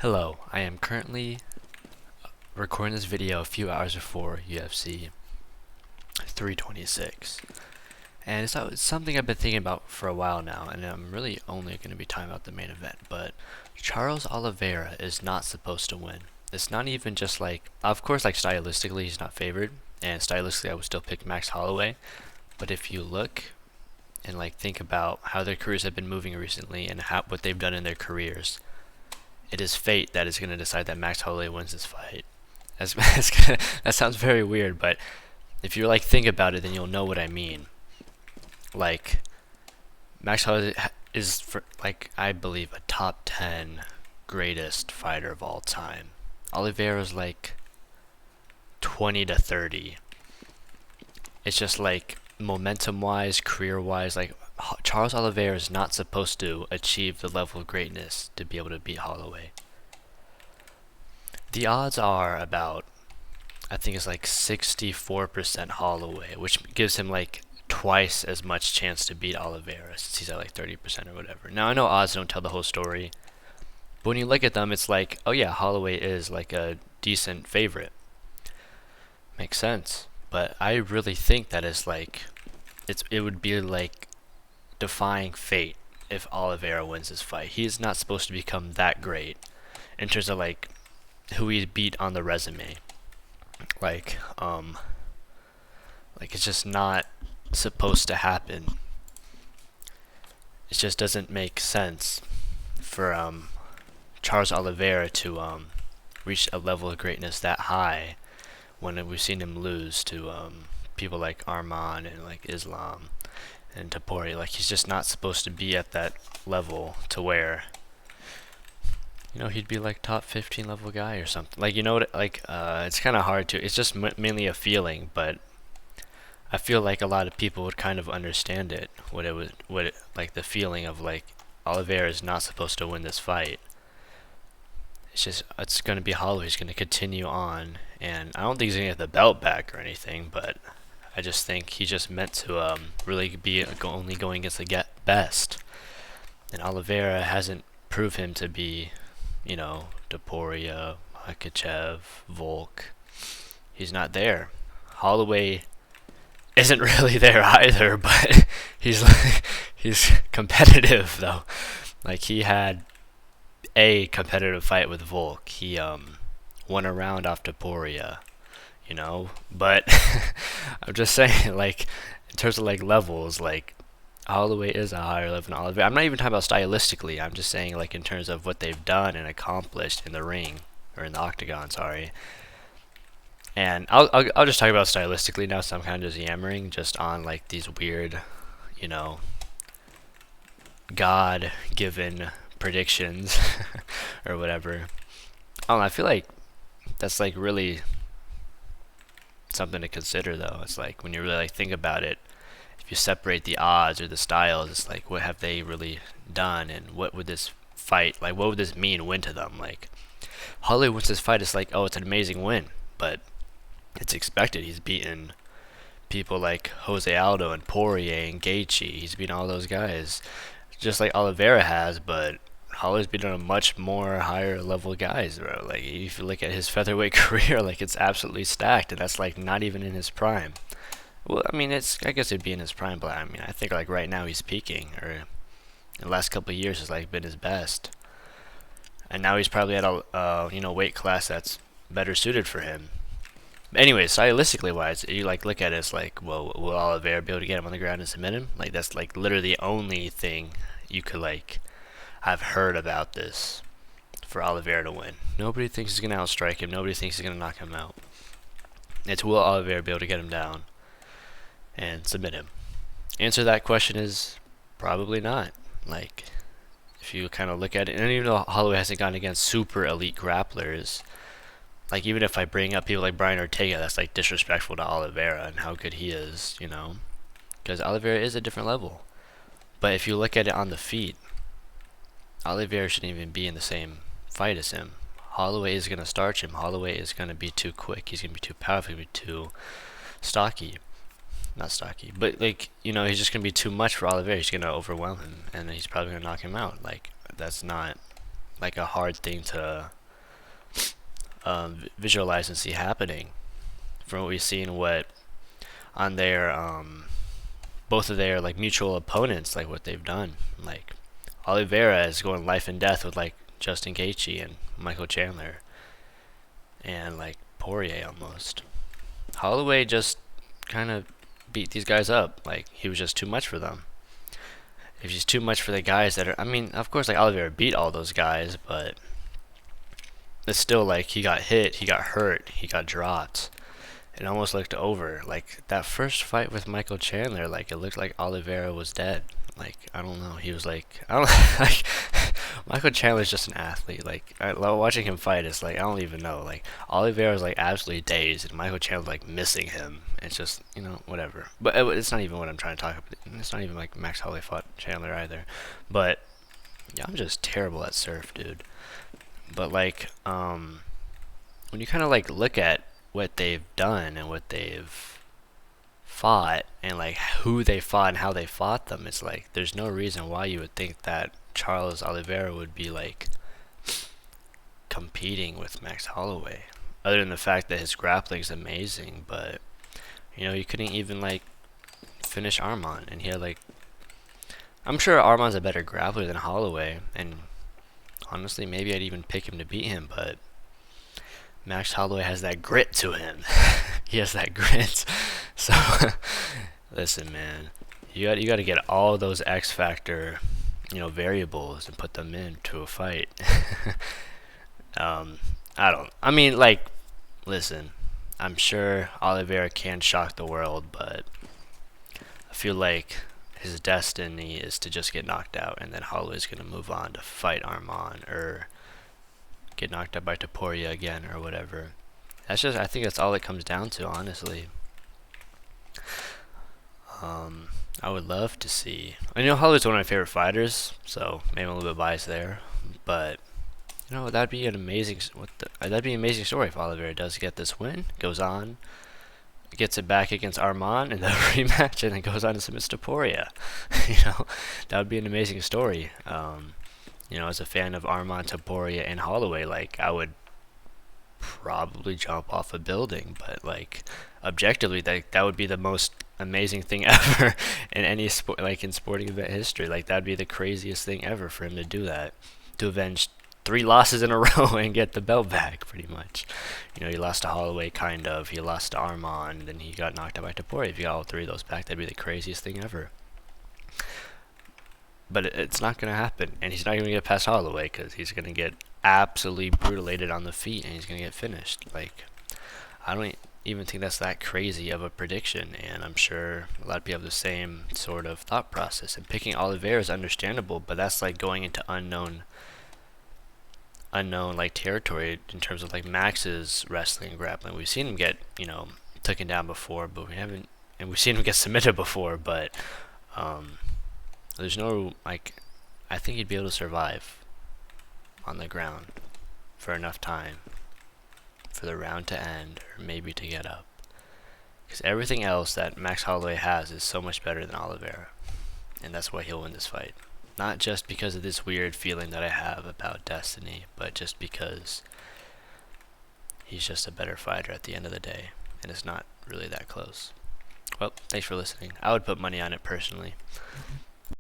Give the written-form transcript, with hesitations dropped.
Hello, I am currently recording this video a few hours before UFC 326. And it's something I've been thinking about for a while now, and I'm really only going to be talking about the main event. But Charles Oliveira is not supposed to win. It's not even just like, of course, like stylistically, he's not favored, and stylistically, I would still pick Max Holloway. But if you look and like think about how their careers have been moving recently and what they've done in their careers, it is fate that is going to decide that Max Holloway wins this fight. That sounds very weird, but if you like think about it, then you'll know what I mean. Like Max Holloway is, like, I believe, a top 10 greatest fighter of all time. Oliveira's like 20 to 30. It's just like momentum wise, career wise, like Charles Oliveira is not supposed to achieve the level of greatness to be able to beat Holloway. The odds are about, I think it's like 64% Holloway, which gives him like twice as much chance to beat Oliveira since he's at like 30% or whatever. Now I know odds don't tell the whole story, but when you look at them, it's like, oh yeah, Holloway is like a decent favorite. Makes sense. But I really think that is like, it would be like defying fate if Oliveira wins this fight. He is not supposed to become that great in terms of like who he beat on the resume. Like, like it's just not supposed to happen. It just doesn't make sense for Charles Oliveira to reach a level of greatness that high when we've seen him lose to people like Arman and like Islam and Tapori. Like, he's just not supposed to be at that level to where, you know, he'd be like top 15 level guy or something. Like, you know what, like, it's kind of hard to, it's just mainly a feeling, but I feel like a lot of people would kind of understand it, like the feeling of like, Oliveira is not supposed to win this fight. It's going to be Holloway. He's going to continue on, and I don't think he's going to get the belt back or anything, but I just think he just meant to really be only going against the best. And Oliveira hasn't proved him to be, you know, Topuria, Makachev, Volk. He's not there. Holloway isn't really there either, but he's competitive though. Like, he had a competitive fight with Volk. He won a round off Topuria, you know. But I'm just saying, like, in terms of like levels, like Holloway is a higher level than Oliveira. I'm not even talking about stylistically. I'm just saying, like, in terms of what they've done and accomplished in the ring, or in the octagon, sorry. And I'll just talk about stylistically now, so I'm kind of just yammering just on like these weird, you know, God-given predictions or whatever. I don't know, I feel like that's like really something to consider though. It's like, when you really like think about it, if you separate the odds or the styles, it's like, what have they really done, and what would this fight, like, what would this mean win to them? Like, Holloway wins this fight, it's like, oh, it's an amazing win, but it's expected. He's beaten people like Jose Aldo and Poirier and Gaethje. He's beaten all those guys, just like Oliveira has, but Holloway's beaten a much more higher level guys, bro. Like, if you look at his featherweight career, like, it's absolutely stacked, and that's like not even in his prime. Well, I mean, I guess it'd be in his prime, but I mean, I think like right now he's peaking, or in the last couple of years has like been his best, and now he's probably at a you know, weight class that's better suited for him. Anyway, stylistically wise, you like look at it, it's like, well, will Oliveira be able to get him on the ground and submit him? Like, that's like literally the only thing you could like have heard about this for Oliveira to win. Nobody thinks he's gonna outstrike him. Nobody thinks he's gonna knock him out. It's, will Oliveira be able to get him down and submit him? Answer to that question is probably not. Like, if you kind of look at it, and even though Holloway hasn't gone against super elite grapplers, like, even if I bring up people like Brian Ortega, that's like disrespectful to Oliveira and how good he is, you know, because Oliveira is a different level. But if you look at it on the feet, Oliveira shouldn't even be in the same fight as him. Holloway is going to starch him. Holloway is going to be too quick. He's going to be too powerful. He's going to be too stocky. Not stocky, but like, you know, he's just going to be too much for Oliveira. He's going to overwhelm him, and he's probably going to knock him out. Like, that's not like a hard thing to visualize and see happening. From what we've seen, what on their both of their like mutual opponents, like what they've done. Like Oliveira is going life and death with like Justin Gaethje and Michael Chandler, and like Poirier almost. Holloway just kind of beat these guys up. Like he was just too much for them. If he's too much for the guys that are, I mean, of course, like Oliveira beat all those guys, but it's still like he got hit, he got hurt, he got dropped. It almost looked over. Like that first fight with Michael Chandler, like it looked like Oliveira was dead. Like I don't know, he was like I don't like Michael Chandler's just an athlete. Like watching him fight, it's like I don't even know. Like Oliveira's like absolutely dazed, and Michael Chandler's like missing him. It's just whatever. But it's not even what I'm trying to talk about. It's not even like Max Holloway fought Chandler either. But yeah, I'm just terrible at surf, dude. But like when you kind of like look at what they've done and what they've fought and like who they fought and how they fought them, it's like there's no reason why you would think that Charles Oliveira would be like competing with Max Holloway, other than the fact that his grappling is amazing. But he couldn't even like finish Arman, and he had like I'm sure Arman's a better grappler than Holloway, and honestly maybe I'd even pick him to beat him, but Max Holloway has that grit to him. He has that grit. So, listen, man, you got to get all those X factor, variables and put them into a fight. I mean, like, listen, I'm sure Oliveira can shock the world, but I feel like his destiny is to just get knocked out, and then Holloway's gonna move on to fight Arman or get knocked out by Topuria again or whatever. I think that's all it comes down to, honestly. I would love to see. I know Holloway's one of my favorite fighters, so maybe I'm a little bit biased there, but that'd be an amazing. That'd be an amazing story if Oliveira does get this win, goes on, gets it back against Arman in the rematch, and then goes on to submit Topuria. That would be an amazing story. As a fan of Arman, Topuria, and Holloway, like I would probably jump off a building, but like objectively, that would be the most amazing thing ever in any sport, like in sporting event history. Like that'd be the craziest thing ever for him to do that, to avenge 3 losses in a row and get the belt back, pretty much. He lost to Holloway, kind of. He lost to Arman, then he got knocked out by Topuria. If you got all 3 of those back, that'd be the craziest thing ever. But it's not going to happen, and he's not going to get past Holloway because he's going to get absolutely brutalated on the feet, and he's going to get finished. Like, I don't even think that's that crazy of a prediction, and I'm sure a lot of people have the same sort of thought process. And picking Oliveira is understandable, but that's like going into unknown like territory in terms of like Max's wrestling and grappling. We've seen him get taken down before, but we've seen him get submitted before, but there's no like I think he'd be able to survive on the ground for enough time for the round to end, or maybe to get up. Because everything else that Max Holloway has is so much better than Oliveira, and that's why he'll win this fight. Not just because of this weird feeling that I have about destiny, but just because he's just a better fighter at the end of the day, and it's not really that close. Well, thanks for listening. I would put money on it personally.